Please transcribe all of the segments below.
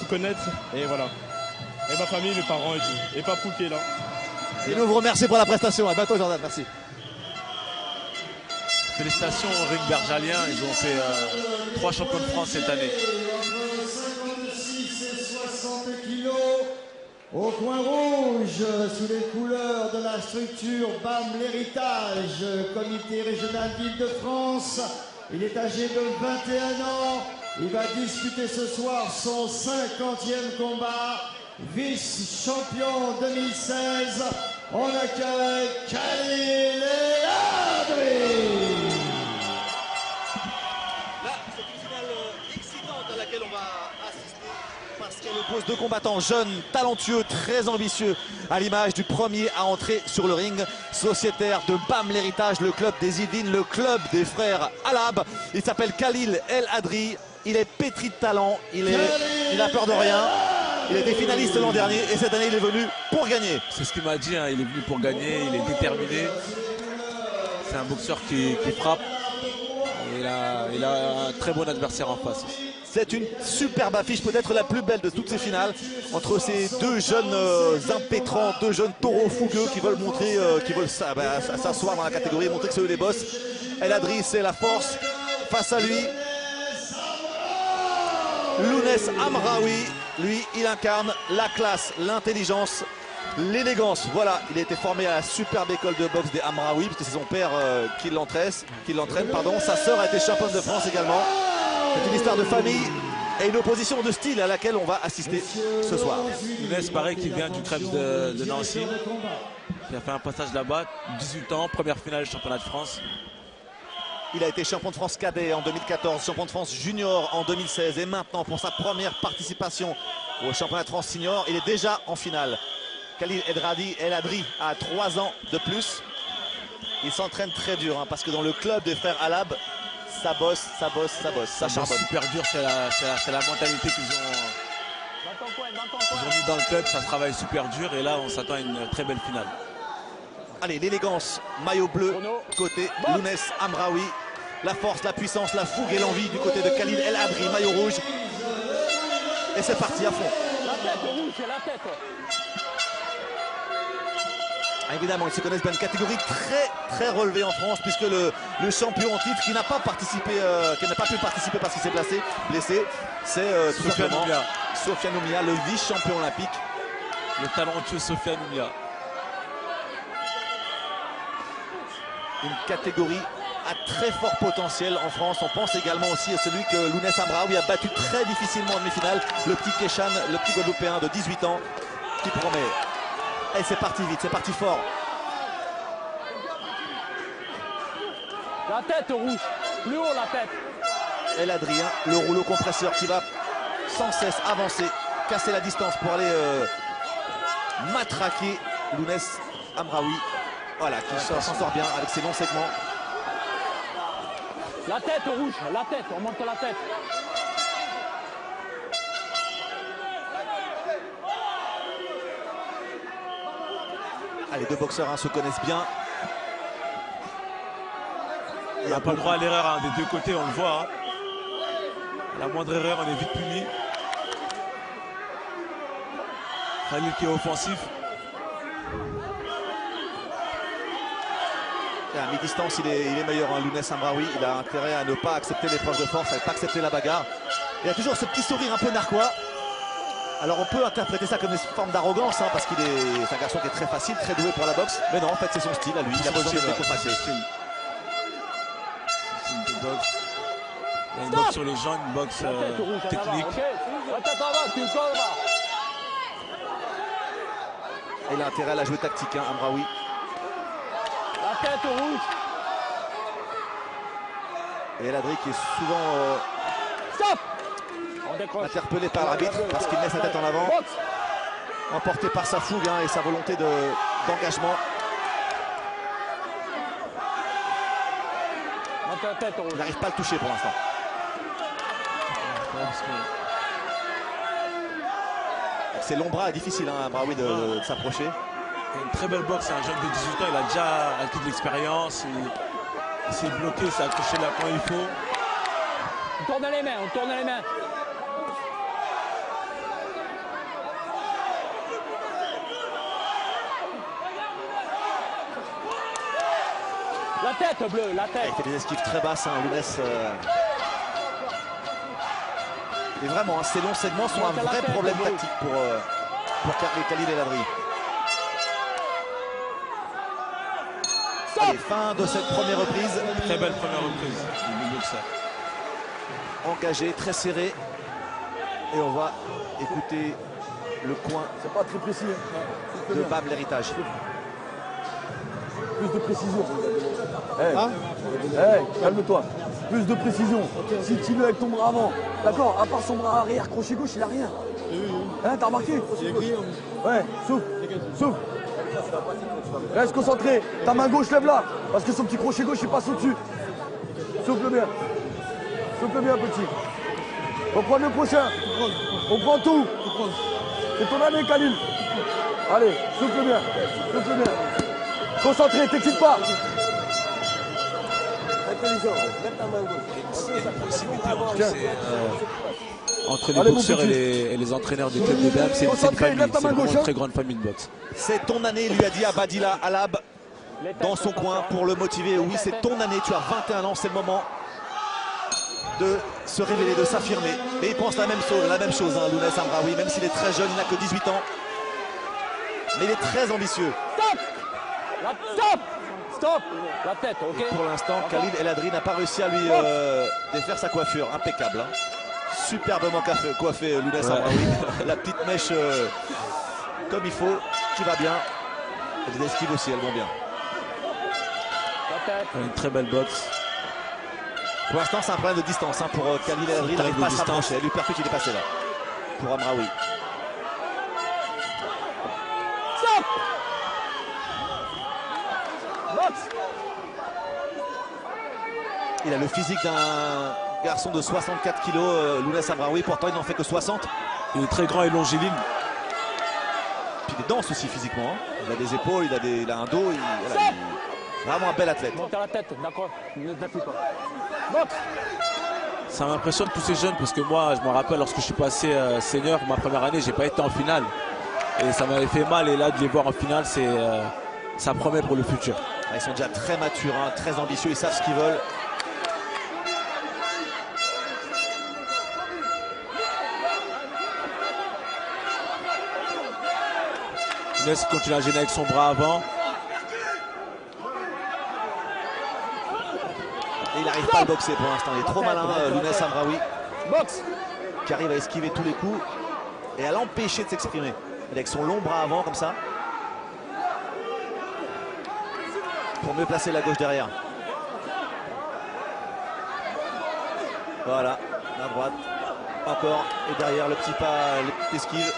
connaître. Et voilà. Et ma famille, mes parents et tout. Et Papou qui est là. Et nous vous remercions pour la prestation. À bientôt Jordan, merci. Félicitations au ring bergalien, ils ont fait 3 champions de France cette année. 56 et 60 kilos au coin rouge, sous les couleurs de la structure BAM l'Héritage, comité régional d'Île-de-France. Il est âgé de 21 ans. Il va disputer ce soir son 50e combat. Vice-champion 2016. On accueille Khalil El Adri. Là, c'est une finale excitante à laquelle on va assister parce qu'elle oppose deux combattants jeunes, talentueux, très ambitieux, à l'image du premier à entrer sur le ring, sociétaire de BAM l'Héritage, le club des Yvelines, le club des frères Alab. Il s'appelle Khalil El Adri. Il est pétri de talent, il a peur de rien. Il était finaliste l'an dernier et cette année il est venu pour gagner. C'est ce qu'il m'a dit, hein. Il est venu pour gagner, il est déterminé. C'est un boxeur qui frappe. Et il a un très bon adversaire en face. C'est une superbe affiche, peut-être la plus belle de toutes ces finales, entre ces deux jeunes impétrants, deux jeunes taureaux fougueux qui veulent montrer, qui veulent s'asseoir dans la catégorie, montrer que c'est eux les boss. El Adri, c'est la force. Face à lui, Lounès Amraoui, lui, il incarne la classe, l'intelligence, l'élégance. Voilà, il a été formé à la superbe école de boxe des Amraoui, parce que c'est son père qui l'entraîne. Sa sœur a été championne de France également. C'est une histoire de famille et une opposition de style à laquelle on va assister ce soir. Lounès, pareil, qui vient du club de Nancy, qui a fait un passage là-bas, 18 ans, première finale du championnat de France. Il a été champion de France cadet en 2014, champion de France junior en 2016 et maintenant pour sa première participation au championnat de France senior, il est déjà en finale. Khalil El Adri a 3 ans de plus. Il s'entraîne très dur parce que dans le club des frères Alab, ça bosse, ça charbonne. Super dur, c'est la mentalité qu'ils ont mis dans le club, ça se travaille super dur et là on s'attend à une très belle finale. Allez, l'élégance, maillot bleu, côté Lounès Amraoui. La force, la puissance, la fougue et l'envie du côté de Khalil El Adri, maillot rouge. Et c'est parti à fond. La tête rouge, la tête. Évidemment, ils se connaissent bien. Une catégorie très relevée en France, puisque le champion en titre qui n'a pas participé, qui n'a pas pu participer parce qu'il s'est blessé, c'est tout simplement Sofiane Oumia, le vice-champion olympique. Le talentueux Sofiane Oumia. Une catégorie à très fort potentiel en France. On pense également aussi à celui que Lounès Amraoui a battu très difficilement en demi-finale, le petit Kéchan, le petit Guadeloupéen de 18 ans, qui promet. Et c'est parti vite, c'est parti fort. La tête rouge, plus haut la tête. El Adri, le rouleau compresseur qui va sans cesse avancer, casser la distance pour aller matraquer Lounès Amraoui. Voilà, qui s'en sort bien avec ses longs segments. La tête rouge, la tête, on monte la tête. Les deux boxeurs se connaissent bien. Il n'a pas le droit à l'erreur des deux côtés, on le voit. La moindre erreur, on est vite puni. Khalil qui est offensif. À mi-distance, il est meilleur. Lounès Amraoui, il a intérêt à ne pas accepter l'épreuve de force, à ne pas accepter la bagarre. Il a toujours ce petit sourire un peu narquois. Alors on peut interpréter ça comme une forme d'arrogance, parce qu'il c'est un garçon qui est très facile, très doué pour la boxe. Mais non, en fait c'est son style à lui, il a besoin de décompresser. C'est une boxe. Il y a une boxe sur les gens, une boxe technique. La tête en bas, tu le colles là. Et il a intérêt à la jouer tactique, Amraoui. La tête rouge. Et El Adri qui est souvent Stop. interpellé par l'arbitre parce qu'il met sa tête en avant, emporté par sa fougue et sa volonté d'engagement. Il n'arrive pas à le toucher pour l'instant. C'est long bras, difficile à Amraoui de s'approcher. Il a une très belle boxe, c'est un jeune de 18 ans, il a déjà acquis de l'expérience. Il s'est bloqué, il s'est accroché là quand il faut. On tourne les mains, on tourne les mains. tête, Bleu, la Il tête. fait des esquives très basses, hein, Lounès. Et vraiment, hein, ces longs segments sont un vrai problème tactique pour Khalil El Adry. Allez, fin de cette première reprise. Très belle première reprise du boxeur. Engagé, très serré. Et on va écouter le coin C'est pas très précis. de Bam l'héritage. Plus de précision. Calme-toi. Plus de précision. Si tu le avec ton bras avant. D'accord, à part son bras arrière, crochet gauche, il a rien. Hein, t'as remarqué? Ouais, souffle. Souffle. Reste concentré. Ta main gauche, lève-la. Parce que son petit crochet gauche, il passe au-dessus. Souffle bien. Souffle bien, petit. On prend le prochain. On prend tout. C'est ton année, Khalil. Allez, souffle bien. Souffle bien. Concentré, t'excites pas. Intelligent. Lève ta main gauche. Il y a une proximité entre les Allez, mon boxeurs petit. et les entraîneurs du club de BAM. C'est une Concentré, famille, lève ta c'est main vraiment gauche, une hein. très grande famille de boxe. C'est ton année, lui a dit Abadila Alab dans son coin pour le motiver. Oui, c'est ton année, tu as 21 ans, c'est le moment de se révéler, de s'affirmer. Mais il pense la même chose, hein, Lounès Amraoui, même s'il est très jeune, il n'a que 18 ans. Mais il est très ambitieux. Stop. Stop. Stop. La tête, ok. Et pour l'instant, Khalil El Adry n'a pas réussi à lui défaire sa coiffure. Impeccable. Hein. Superbement coiffé Lounès Amraoui. La petite mèche comme il faut, qui va bien. Et les esquives aussi, elles vont bien. La tête. Une très belle boxe. Pour l'instant, c'est un problème de distance hein, pour Khalil El Adry. Il n'arrive pas à s'approcher. Elle lui percute, il est passé là. Pour Amraoui. Stop. Boxe. Il a le physique d'un garçon de 64 kg, Lounès Amraoui. Pourtant, il n'en fait que 60. Il est très grand et longiligne. Puis il danse aussi physiquement. Hein. Il a des épaules, il a un dos. Vraiment un bel athlète. Monte à la tête, d'accord. Ne t'appuie pas. Boxe. Ça m'impressionne tous ces jeunes parce que moi, je me rappelle lorsque je suis passé senior, ma première année, j'ai pas été en finale. Et ça m'avait fait mal. Et là, de les voir en finale, ça promet pour le futur. Ils sont déjà très matures, hein, très ambitieux. Ils savent ce qu'ils veulent. Lounès continue à gêner avec son bras avant. Et il n'arrive pas à le boxer pour l'instant. Il est trop malin, Lounès Amraoui, Boxe. qui arrive à esquiver tous les coups et à l'empêcher de s'exprimer. Avec son long bras avant, comme ça. Pour mieux placer la gauche derrière. Voilà, la droite. Encore. Et derrière, le petit pas, les petites esquives.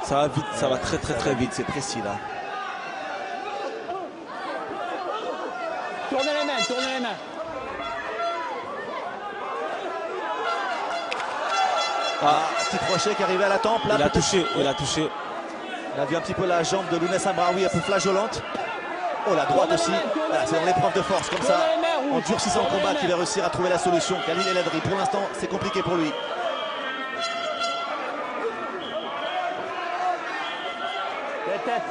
Ça va vite, ça va très très vite. C'est précis là. Tournez les mains, tournez les mains. Petit crochet qui arrivait à la tempe. Là, Il a touché, il a touché. On a vu un petit peu la jambe de Lounès Amraoui un peu flageolante. Oh, la droite aussi. Voilà, c'est dans l'épreuve de force comme ça. En durcissant le combat qu'il va réussir à trouver la solution. Khalil El Adry, pour l'instant, c'est compliqué pour lui. Les têtes.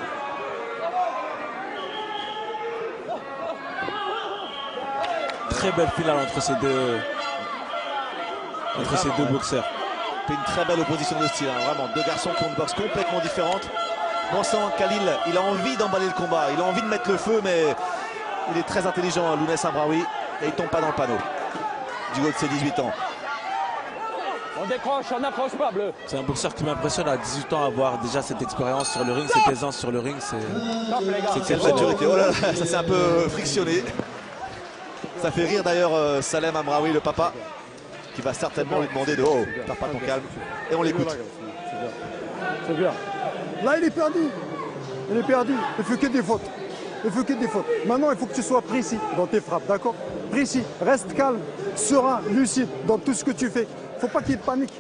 Très belle finale entre ces deux boxeurs. C'est une très belle opposition de style, hein. Vraiment. Deux garçons qui ont une boxe complètement différente. On sent Khalil, il a envie d'emballer le combat. Il a envie de mettre le feu, mais il est très intelligent, hein, Lounès Amraoui. Et il ne tombe pas dans le panneau. Du haut de ses 18 ans. On décroche, on n'accroche pas, Bleu. C'est un boxeur qui m'impressionne à 18 ans, avoir déjà cette expérience sur le ring, cette aisance sur le ring. Stop, les gars. C'est Quelle exceptionnel. maturité. Oh là là, ça s'est un peu frictionné. Ça fait rire d'ailleurs Salem Amraoui, le papa, qui va certainement lui demander de « Oh, perds pas ton calme ». Et on l'écoute. C'est bien. Là, il est perdu. Il est perdu. Il fait que des fautes. Il fait que des fautes. Maintenant, il faut que tu sois précis dans tes frappes, d'accord? Précis. Reste calme, serein, lucide dans tout ce que tu fais. Il ne faut pas qu'il y ait de panique.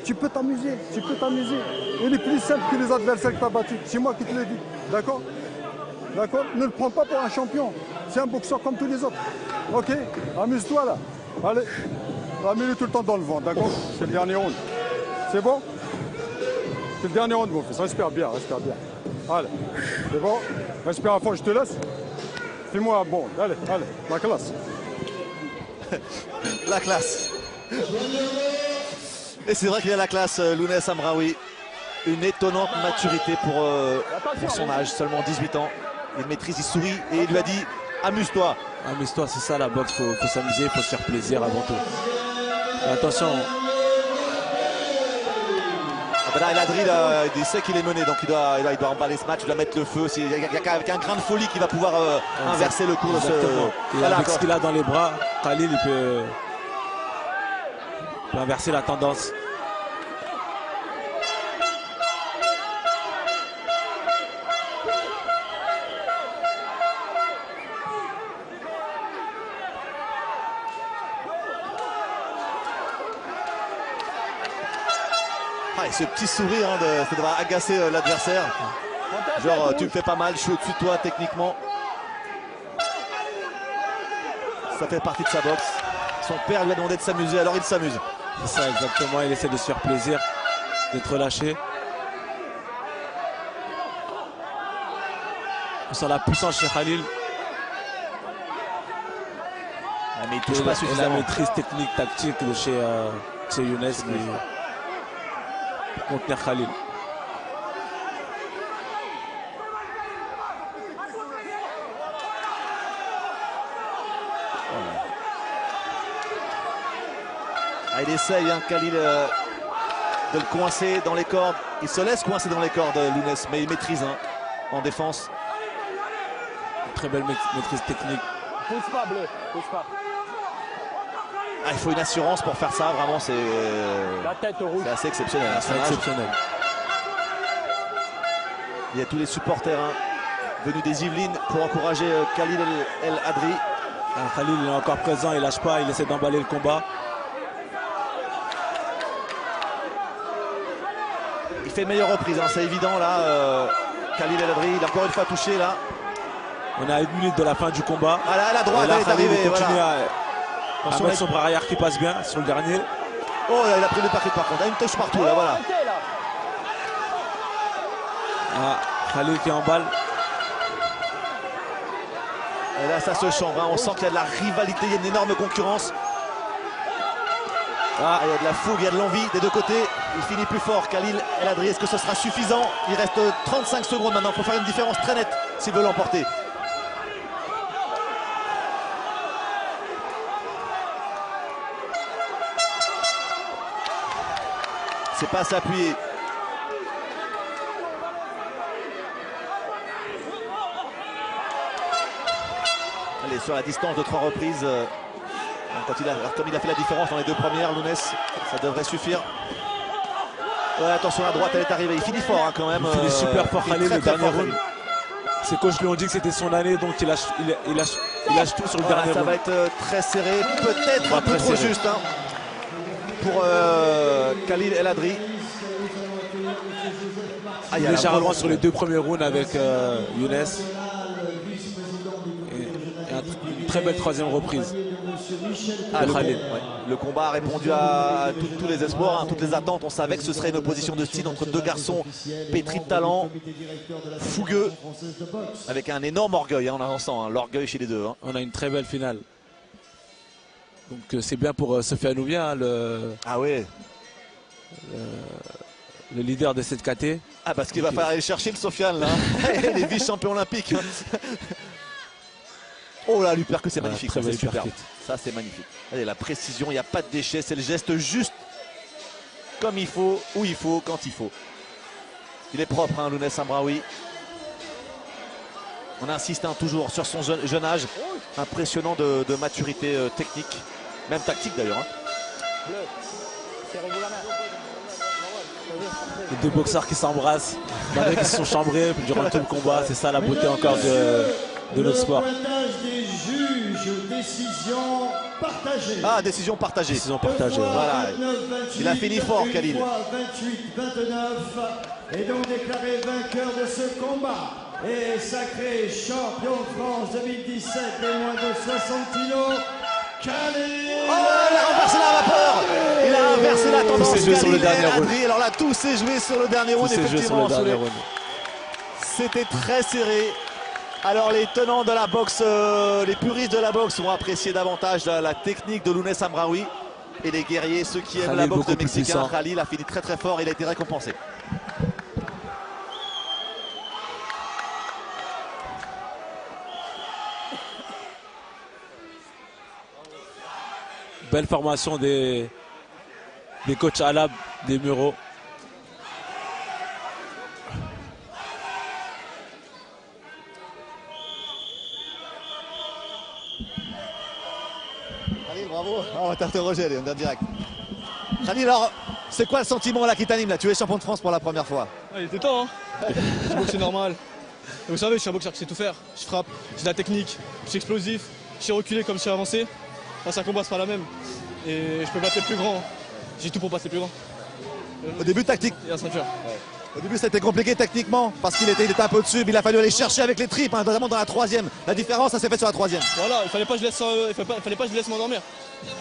Tu peux t'amuser, tu peux t'amuser. Il est plus simple que les adversaires que tu as battus. C'est moi qui te le dis, d'accord? D'accord? Ne le prends pas pour un champion. C'est un boxeur comme tous les autres. Ok? Amuse-toi là. Allez. Mets-le tout le temps dans le vent, d'accord? C'est le dernier round. C'est bon? C'est le dernier round, mon fils. Respire bien, respire bien. Allez, c'est bon. Respire à fond, je te laisse. Fais-moi un bon. Allez, allez, la classe. La classe. Et c'est vrai qu'il a la classe, Lounès Amraoui. Une étonnante maturité pour son âge, seulement 18 ans. Il maîtrise, il sourit et il lui a dit amuse-toi. Amuse-toi, c'est ça la boxe, faut s'amuser, faut se faire plaisir avant tout. Et attention. Ah ben là, El Adri, il sait qu'il est mené, donc il doit emballer ce match, il doit mettre le feu. Il y a qu'avec un grain de folie qui va pouvoir inverser le cours de ce. Et avec ce qu'il a dans les bras, Khalil il peut inverser la tendance. Ah, et ce petit sourire, ça devra agacer l'adversaire. Genre, tu me fais pas mal, je suis au-dessus de toi techniquement. Ça fait partie de sa boxe. Son père lui a demandé de s'amuser, alors il s'amuse. C'est ça, exactement. Il essaie de se faire plaisir, d'être relâché. On sent la puissance chez Khalil. Ah, mais il touche pas Et la suffisamment. maîtrise technique, tactique de chez Younes pour contenir Khalil. Ah, il essaye, Khalil, de le coincer dans les cordes. Il se laisse coincer dans les cordes, Lounès, mais il maîtrise en défense. Très belle maîtrise technique. Pousse pas, Bleu, pousse pas. Ah, il faut une assurance pour faire ça, vraiment, c'est La tête rouge. assez exceptionnel. C'est exceptionnel. Il y a tous les supporters venus des Yvelines pour encourager Khalil El Adri. Khalil il est encore présent, il lâche pas, il essaie d'emballer le combat. Il fait meilleure reprise, c'est évident là. Khalil El Adri, il a encore une fois touché là. On est à 1 minute de la fin du combat. Ah là, la droite, Et là, elle est Khalil arrivée. continue Voilà. à mettre son bras arrière qui passe bien sur le dernier. Oh là, il a pris le paquet par contre. Ah, une touche partout là, voilà. Arrêtez, là. Ah, Khalil qui emballe. Et là, ça se chambre. On sent qu'il y a de la rivalité, il y a une énorme concurrence. Ah, il y a de la fougue, il y a de l'envie des deux côtés. Il finit plus fort, Khalil El Adri. Est-ce que ce sera suffisant? Il reste 35 secondes maintenant. Il faut faire une différence très nette s'il veut l'emporter. C'est pas à s'appuyer. Allez, sur la distance de 3 reprises. Comme il a fait la différence dans les 2 premières, Lounès, ça devrait suffire. Ouais, attention, la droite, elle est arrivée. Il finit fort quand même. Il finit super fort, Khalil, le dernier round. Khalil. Ses coachs lui ont dit que c'était son année, donc il lâche tout sur le Voilà, dernier ça round. va être très serré, peut-être un peu très trop serré. juste pour Khalil El Adri. Ah, il y a la Légèrement volonté. sur les 2 premiers rounds avec Younes. Et une très belle 3e reprise. Ah, de Khalil. le combat a répondu à tous les espoirs, toutes les attentes. On savait que ce serait une opposition de style entre 2 garçons pétris de talent, fougueux, avec un énorme orgueil. On en sent l'orgueil chez les deux. On a une très belle finale. Donc c'est bien pour Sofiane Oubien, Ah ouais. le leader de cette KT. Ah, parce qu'il va falloir aller chercher le Sofiane là. Il est vice-champion olympique. Oh là, l'uppercut, c'est magnifique, très ça, c'est belle superbe. uppercut. Ça, c'est magnifique. Allez, la précision, il n'y a pas de déchet, c'est le geste juste comme il faut, où il faut, quand il faut. Il est propre, Lounès Amraoui. On insiste toujours sur son jeune âge, impressionnant de maturité technique, même tactique d'ailleurs. Bleu, serrez-vous la main. Les 2 boxeurs qui s'embrassent, malgré qu'ils se sont chambrés durant tout le combat. C'est ça la beauté encore de notre sport. Le pointage des juges, décision partagée. Ah, décision partagée. Décision partagée. Voilà. Il a fini fort, Khalil. 28-29 est donc déclaré vainqueur de ce combat et sacré champion de France 2017 des moins de 60 kilos, Khalil. Oh, il a renversé la vapeur. Il a inversé la tendance s'est joué sur le dernier round. Alors là, tout s'est joué sur le dernier round, Tout s'est joué sur le effectivement. dernier round. C'était très serré. Alors les tenants de la boxe, les puristes de la boxe ont apprécié davantage la technique de Lounès Amraoui. Et les guerriers, ceux qui aiment Khalil la boxe beaucoup de plus Mexicain, puissant. Khalil a fini très très fort, il a été récompensé. Belle formation des coachs Alab, des Mureaux. Khalil, bravo. On va t'interroger, allez, on est en direct. Khalil, alors, c'est quoi le sentiment là qui t'anime là? Tu es champion de France pour la première fois. Ah, il était temps, hein. Je boxe, c'est normal. Et vous savez, je suis un boxeur qui sait tout faire. Je frappe, j'ai de la technique, je suis explosif, je sais reculer comme je sais avancer. Là, c'est un combat, c'est pas la même. Et je peux battre les plus grands. J'ai tout pour battre les plus grands. Au début, tactique. Et la ceinture. Au début, c'était compliqué techniquement parce qu'il était un peu dessus, mais il a fallu aller chercher avec les tripes, hein, notamment dans la troisième. La différence, ça s'est fait sur la troisième. Voilà, il fallait pas que je laisse, fallait pas que je laisse m'endormir.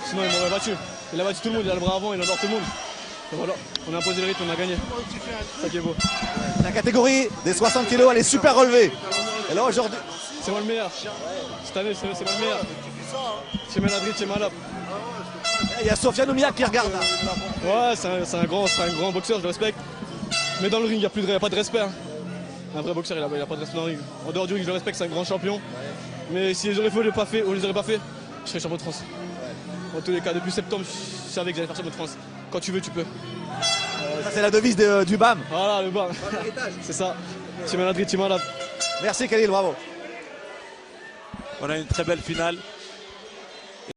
Sinon, il m'aurait battu. Il a battu tout le monde, il a le bras avant, il endort tout le monde. Et voilà, on a imposé le rythme, on a gagné. C'est ça qui est beau. La catégorie des 60 kg, elle est super relevée. Et là, aujourd'hui, C'est moi le meilleur. Cette année, c'est moi le meilleur. Chez Menadrid, chez Malab. il y a Sofiane Oumiak qui regarde là. Ouais, c'est un grand boxeur, je le respecte. Mais dans le ring, il n'y a pas de respect. Hein. Un vrai boxeur, il a pas de respect dans le ring. En dehors du ring, je le respecte, c'est un grand champion. Mais si les aurais fait ou les aurais pas fait, je serais champion de France. En tous les cas, depuis septembre, je savais que j'allais faire champion de France. Quand tu veux, tu peux. Ça, c'est la devise du BAM. Voilà, le bas. C'est ça. Chez Menadrid, chez Malab. Merci Khalil, bravo. On a une très belle finale.